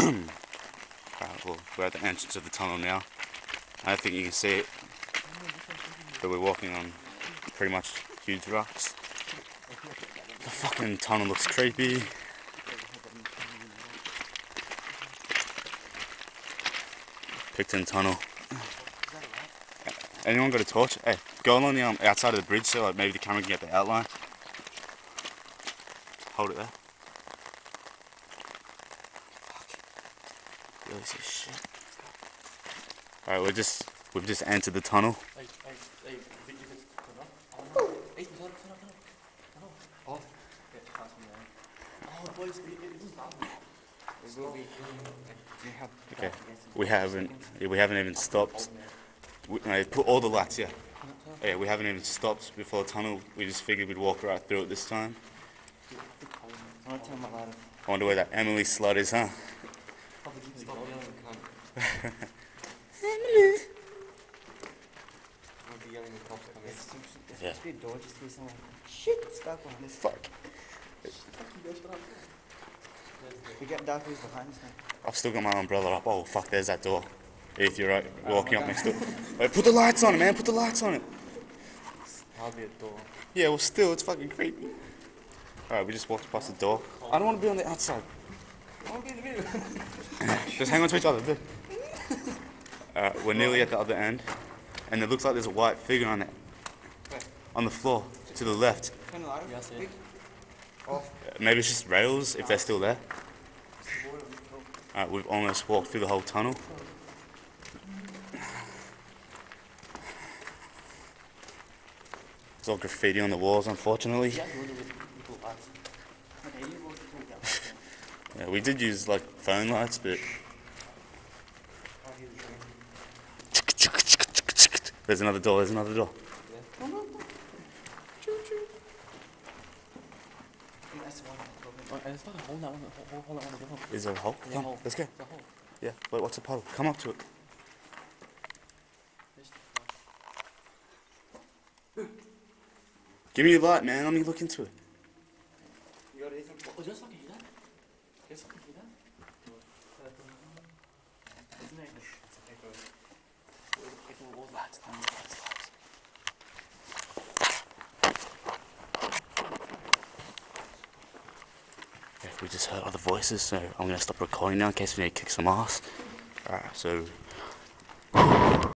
Alright, well, we're at the entrance of the tunnel now. I don't think you can see it, but we're walking on pretty much huge rocks. The fucking tunnel looks creepy. Picton Tunnel. Anyone got a torch? Hey, go along the outside of the bridge so like maybe the camera can get the outline. Hold it there. Fuck. Really see shit. Alright, we've just entered the tunnel. Okay, we haven't even stopped. Put all the lights, yeah. Yeah, we haven't even stopped before the tunnel. We just figured we'd walk right through it this time. I wonder where that Emily slut is, huh? Emily. Yeah. Shit, fuck. We get dark who's behind us now. I've still got my umbrella up. Oh fuck, there's that door. If you're right, walking up next door. Wait, put the lights on it, man. Put the lights on it. Hardly a door. Yeah, well, still, it's fucking creepy. Alright, we just walked past the door. I don't want to be on the outside. I want to be in the middle. Just hang on to each other, dude. We're nearly at the other end, and it looks like there's a white figure on it. On the floor, to the left. Turn the light on. Yes, Maybe it's just rails, if they're still there. Alright, we've almost walked through the whole tunnel. There's all graffiti on the walls, unfortunately. Yeah, we did use like phone lights, but there's another door. There's another door. Is there a hole? Come on, let's go. Yeah. Wait, what's the puddle? Come up to it. Give me your light, man. Let me look into it. Yeah, we just heard other voices, so I'm gonna stop recording now in case we need to kick some ass. Alright, so